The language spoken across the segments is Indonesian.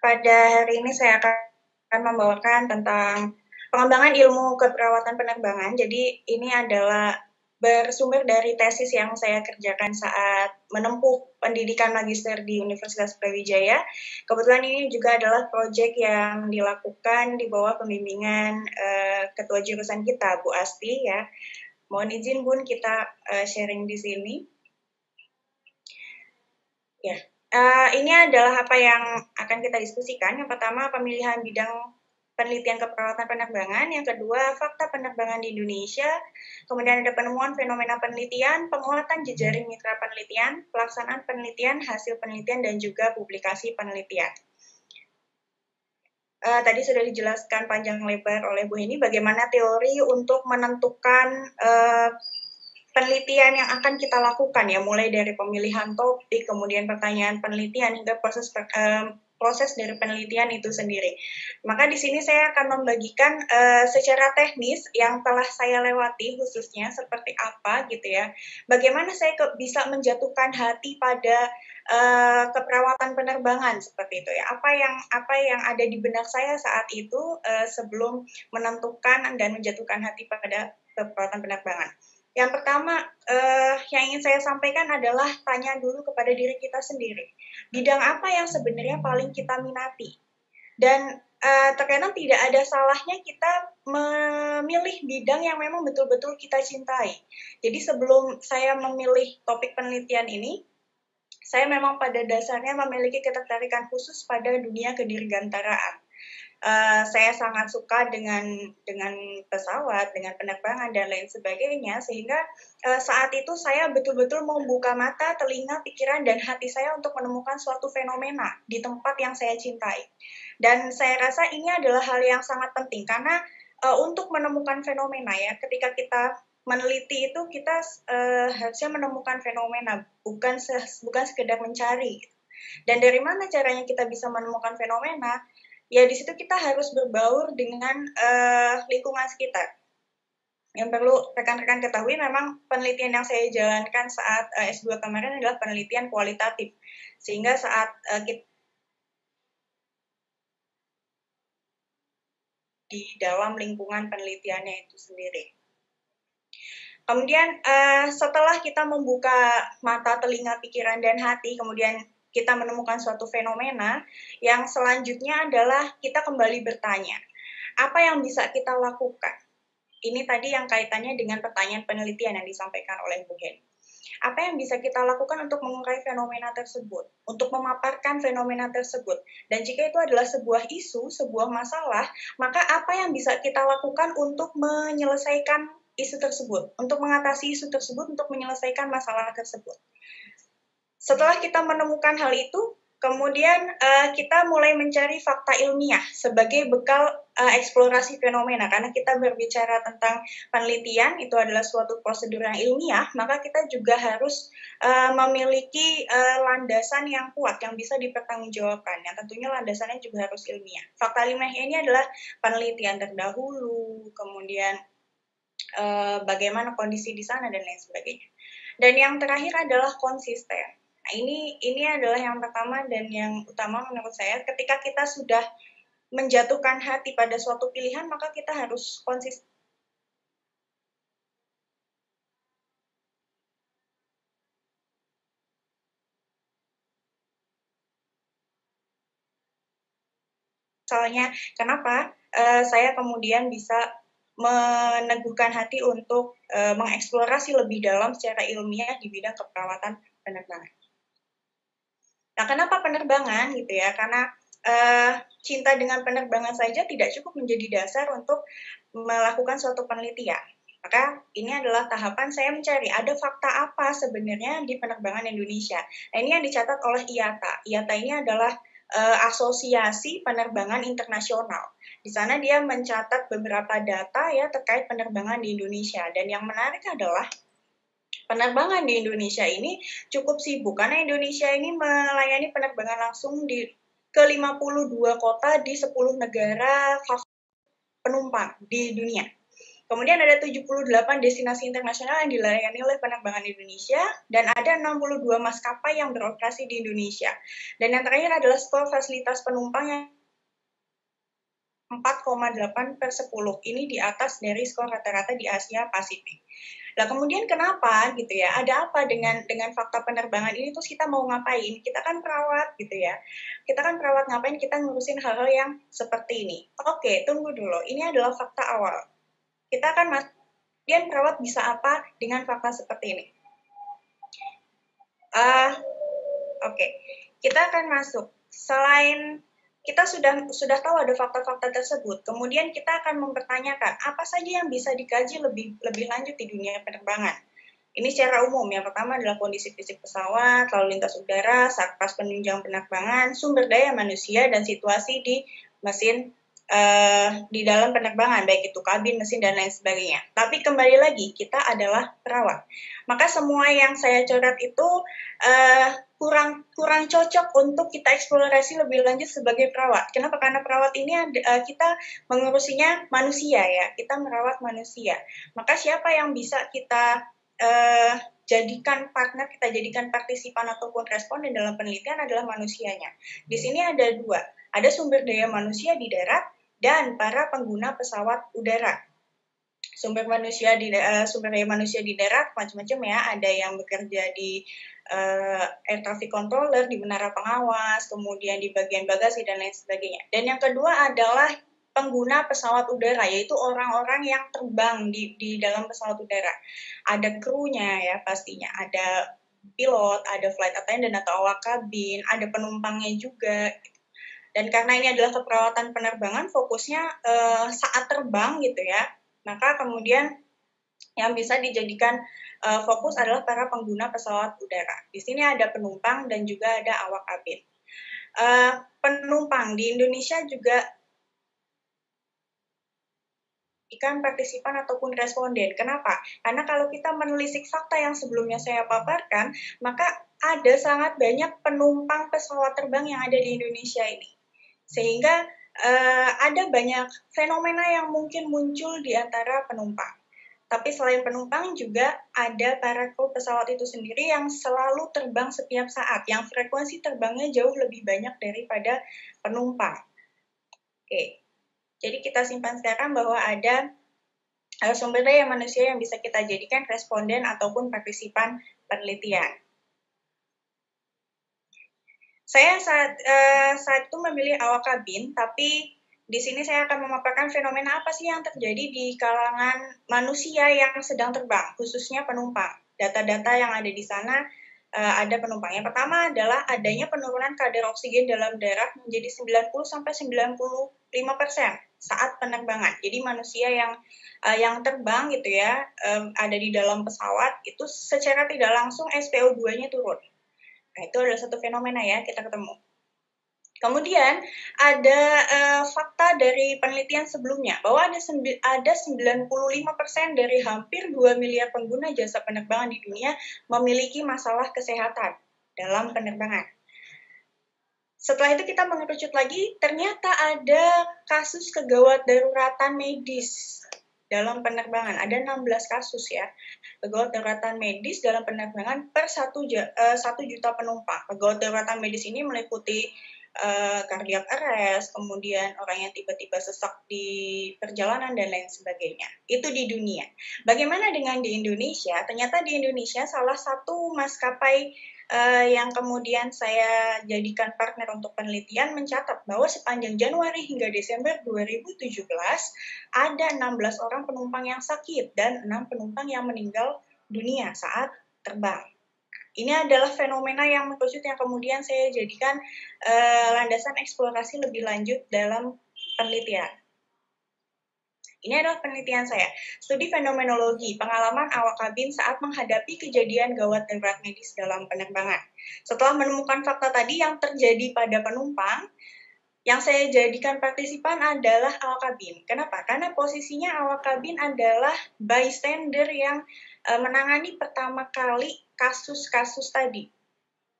Pada hari ini saya akan membawakan tentang pengembangan ilmu keperawatan penerbangan. Jadi ini adalah bersumber dari tesis yang saya kerjakan saat menempuh pendidikan magister di Universitas Brawijaya. Kebetulan ini juga adalah proyek yang dilakukan di bawah pembimbingan ketua jurusan kita, Bu Asti ya. Mohon izin Bun, kita sharing di sini. Ya, ini adalah apa yang akan kita diskusikan. Yang pertama, pemilihan bidang penelitian keperawatan penerbangan. Yang kedua, fakta penerbangan di Indonesia. Kemudian ada penemuan fenomena penelitian, penguatan jejaring mitra penelitian, pelaksanaan penelitian, hasil penelitian, dan juga publikasi penelitian. Tadi sudah dijelaskan panjang lebar oleh Bu Heni bagaimana teori untuk menentukan penelitian yang akan kita lakukan ya, mulai dari pemilihan topik, kemudian pertanyaan penelitian hingga proses dari penelitian itu sendiri. Maka di sini saya akan membagikan secara teknis yang telah saya lewati khususnya seperti apa gitu ya. Bagaimana saya bisa menjatuhkan hati pada keperawatan penerbangan seperti itu ya. Apa yang ada di benak saya saat itu sebelum menentukan dan menjatuhkan hati pada keperawatan penerbangan. Yang pertama yang ingin saya sampaikan adalah tanya dulu kepada diri kita sendiri. Bidang apa yang sebenarnya paling kita minati? Dan terkadang tidak ada salahnya kita memilih bidang yang memang betul-betul kita cintai. Jadi sebelum saya memilih topik penelitian ini, saya memang pada dasarnya memiliki ketertarikan khusus pada dunia kedirgantaraan. Saya sangat suka dengan pesawat, dengan penerbangan dan lain sebagainya, sehingga saat itu saya betul-betul membuka mata, telinga, pikiran dan hati saya untuk menemukan suatu fenomena di tempat yang saya cintai. Dan saya rasa ini adalah hal yang sangat penting karena untuk menemukan fenomena ya, ketika kita meneliti itu kita harusnya menemukan fenomena, bukan sekedar mencari. Dan dari mana caranya kita bisa menemukan fenomena? Ya di situ kita harus berbaur dengan lingkungan sekitar. Yang perlu rekan-rekan ketahui memang penelitian yang saya jalankan saat S2 kemarin adalah penelitian kualitatif. Sehingga saat kita di dalam lingkungan penelitiannya itu sendiri. Kemudian setelah kita membuka mata, telinga, pikiran, dan hati, kemudian kita menemukan suatu fenomena, yang selanjutnya adalah kita kembali bertanya, apa yang bisa kita lakukan? Ini tadi yang kaitannya dengan pertanyaan penelitian yang disampaikan oleh Bu Hen. Apa yang bisa kita lakukan untuk mengurai fenomena tersebut, untuk memaparkan fenomena tersebut? Dan jika itu adalah sebuah isu, sebuah masalah, maka apa yang bisa kita lakukan untuk menyelesaikan isu tersebut, untuk mengatasi isu tersebut, untuk menyelesaikan masalah tersebut? Setelah kita menemukan hal itu, kemudian kita mulai mencari fakta ilmiah sebagai bekal eksplorasi fenomena. Karena kita berbicara tentang penelitian, itu adalah suatu prosedur yang ilmiah, maka kita juga harus memiliki landasan yang kuat, yang bisa dipertanggungjawabkan. Yang tentunya landasannya juga harus ilmiah. Fakta ilmiah ini adalah penelitian terdahulu, kemudian bagaimana kondisi di sana, dan lain sebagainya. Dan yang terakhir adalah konsisten. Nah, ini adalah yang pertama dan yang utama menurut saya. Ketika kita sudah menjatuhkan hati pada suatu pilihan, maka kita harus konsisten. Soalnya, kenapa saya kemudian bisa meneguhkan hati untuk mengeksplorasi lebih dalam secara ilmiah di bidang keperawatan penerbangan. Nah, kenapa penerbangan gitu ya? Karena cinta dengan penerbangan saja tidak cukup menjadi dasar untuk melakukan suatu penelitian. Maka ini adalah tahapan saya mencari ada fakta apa sebenarnya di penerbangan Indonesia. Nah, ini yang dicatat oleh IATA. IATA ini adalah Asosiasi Penerbangan Internasional. Di sana dia mencatat beberapa data ya terkait penerbangan di Indonesia. Dan yang menarik adalah penerbangan di Indonesia ini cukup sibuk karena Indonesia ini melayani penerbangan langsung ke 52 kota di 10 negara penumpang di dunia. Kemudian ada 78 destinasi internasional yang dilayani oleh penerbangan Indonesia, dan ada 62 maskapai yang beroperasi di Indonesia. Dan yang terakhir adalah skor fasilitas penumpang yang 4,8/10. Ini di atas dari skor rata-rata di Asia Pasifik. Nah, kemudian kenapa gitu ya? Ada apa dengan fakta penerbangan ini, terus kita mau ngapain? Kita kan perawat gitu ya. Kita kan perawat, ngapain kita ngurusin hal-hal yang seperti ini? Oke, tunggu dulu. Ini adalah fakta awal. Kita akan kemudian perawat bisa apa dengan fakta seperti ini? Oke. Kita akan masuk. Selain kita sudah tahu ada fakta-fakta tersebut, kemudian kita akan mempertanyakan apa saja yang bisa dikaji lebih lanjut di dunia penerbangan. Ini secara umum. Yang pertama adalah kondisi fisik pesawat, lalu lintas udara, sarkas penunjang penerbangan, sumber daya manusia, dan situasi di mesin di dalam penerbangan, baik itu kabin, mesin, dan lain sebagainya. Tapi kembali lagi, kita adalah perawat. Maka semua yang saya coret itu kurang cocok untuk kita eksplorasi lebih lanjut sebagai perawat. Kenapa? Karena perawat ini kita mengurusinya manusia ya, kita merawat manusia. Maka siapa yang bisa kita jadikan partner, kita jadikan partisipan ataupun responden dalam penelitian adalah manusianya. Di sini ada dua, ada sumber daya manusia di darat dan para pengguna pesawat udara. Sumber daya manusia di darat macam-macam ya, ada yang bekerja di air traffic controller, di menara pengawas, kemudian di bagian bagasi dan lain sebagainya. Dan yang kedua adalah pengguna pesawat udara, yaitu orang-orang yang terbang di dalam pesawat udara. Ada krunya ya pastinya, ada pilot, ada flight attendant atau awak kabin, ada penumpangnya juga. Dan karena ini adalah keperawatan penerbangan, fokusnya saat terbang gitu ya, maka kemudian yang bisa dijadikan fokus adalah para pengguna pesawat udara. Di sini ada penumpang dan juga ada awak kabin. Penumpang di Indonesia juga ikan partisipan ataupun responden. Kenapa? Karena kalau kita menelisik fakta yang sebelumnya saya paparkan, maka ada sangat banyak penumpang pesawat terbang yang ada di Indonesia ini. Sehingga ada banyak fenomena yang mungkin muncul di antara penumpang. Tapi selain penumpang juga ada para kru pesawat itu sendiri yang selalu terbang setiap saat, yang frekuensi terbangnya jauh lebih banyak daripada penumpang. Oke. Jadi kita simpan sekarang bahwa ada sumber daya manusia yang bisa kita jadikan responden ataupun partisipan penelitian. Saya saat itu memilih awak kabin, tapi di sini saya akan memaparkan fenomena apa sih yang terjadi di kalangan manusia yang sedang terbang, khususnya penumpang. Data-data yang ada di sana ada penumpang. Yang pertama adalah adanya penurunan kadar oksigen dalam darah menjadi 90-95% saat penerbangan. Jadi manusia yang terbang gitu ya, ada di dalam pesawat itu secara tidak langsung SpO2-nya turun. Nah, itu adalah satu fenomena ya, kita ketemu. Kemudian ada fakta dari penelitian sebelumnya bahwa ada 95% dari hampir 2 miliar pengguna jasa penerbangan di dunia memiliki masalah kesehatan dalam penerbangan. Setelah itu kita mengerucut lagi, ternyata ada kasus kegawat daruratan medis dalam penerbangan. Ada 16 kasus ya, kegawat daruratan medis dalam penerbangan per 1 juta penumpang. Kegawat daruratan medis ini meliputi cardiac arrest, kemudian orang yang tiba-tiba sesak di perjalanan dan lain sebagainya. Itu di dunia. Bagaimana dengan di Indonesia? Ternyata di Indonesia salah satu maskapai yang kemudian saya jadikan partner untuk penelitian mencatat bahwa sepanjang Januari hingga Desember 2017 ada 16 orang penumpang yang sakit dan 6 penumpang yang meninggal dunia saat terbang. Ini adalah fenomena yang mengerucut yang kemudian saya jadikan landasan eksplorasi lebih lanjut dalam penelitian. Ini adalah penelitian saya, studi fenomenologi pengalaman awak kabin saat menghadapi kejadian gawat darurat medis dalam penerbangan. Setelah menemukan fakta tadi yang terjadi pada penumpang, yang saya jadikan partisipan adalah awak kabin. Kenapa? Karena posisinya awak kabin adalah bystander yang menangani pertama kali kasus-kasus tadi.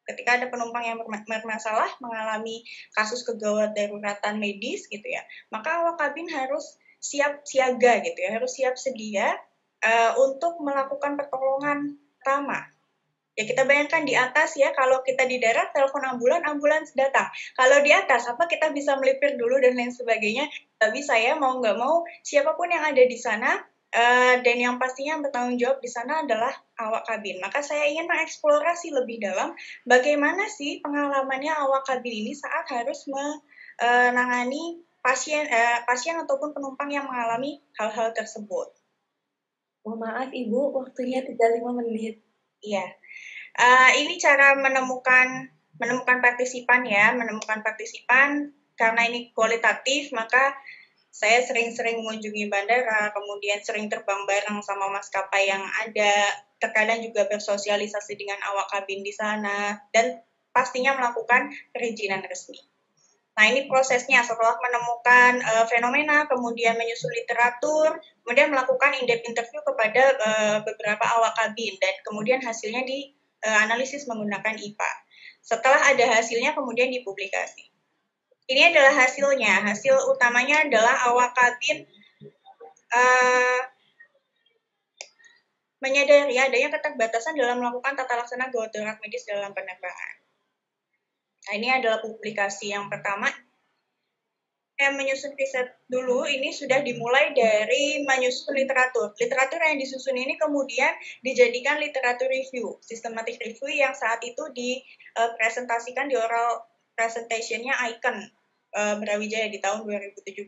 Ketika ada penumpang yang bermasalah, mengalami kasus kegawat daruratan medis gitu ya, maka awak kabin harus siap siaga gitu ya, harus siap sedia untuk melakukan pertolongan pertama. Ya kita bayangkan di atas ya, kalau kita di darat telepon ambulans datang. Kalau di atas apa kita bisa melipir dulu dan lain sebagainya? Tapi saya mau nggak mau siapapun yang ada di sana dan yang pastinya bertanggung jawab di sana adalah awak kabin. Maka saya ingin mengeksplorasi lebih dalam bagaimana sih pengalamannya awak kabin ini saat harus menangani pasien ataupun penumpang yang mengalami hal-hal tersebut. Oh, maaf Ibu, waktunya tinggal 5 menit. Iya. Ini cara menemukan partisipan ya, menemukan partisipan karena ini kualitatif, maka saya sering-sering mengunjungi bandara, kemudian sering terbang bareng sama maskapai yang ada, terkadang juga bersosialisasi dengan awak kabin di sana, dan pastinya melakukan perizinan resmi. Nah, ini prosesnya setelah menemukan fenomena, kemudian menyusun literatur, kemudian melakukan in-depth interview kepada beberapa awak kabin, dan kemudian hasilnya dianalisis menggunakan IPA. Setelah ada hasilnya, kemudian dipublikasi. Ini adalah hasilnya. Hasil utamanya adalah awak kabin menyadari adanya keterbatasan dalam melakukan tata laksana gawat darurat medis dalam penerbangan. Nah, ini adalah publikasi yang pertama. Menyusun riset dulu ini sudah dimulai dari menyusun literatur. Literatur yang disusun ini kemudian dijadikan literatur review, systematic review yang saat itu dipresentasikan di oral presentation-nya Icon Brawijaya di tahun 2017.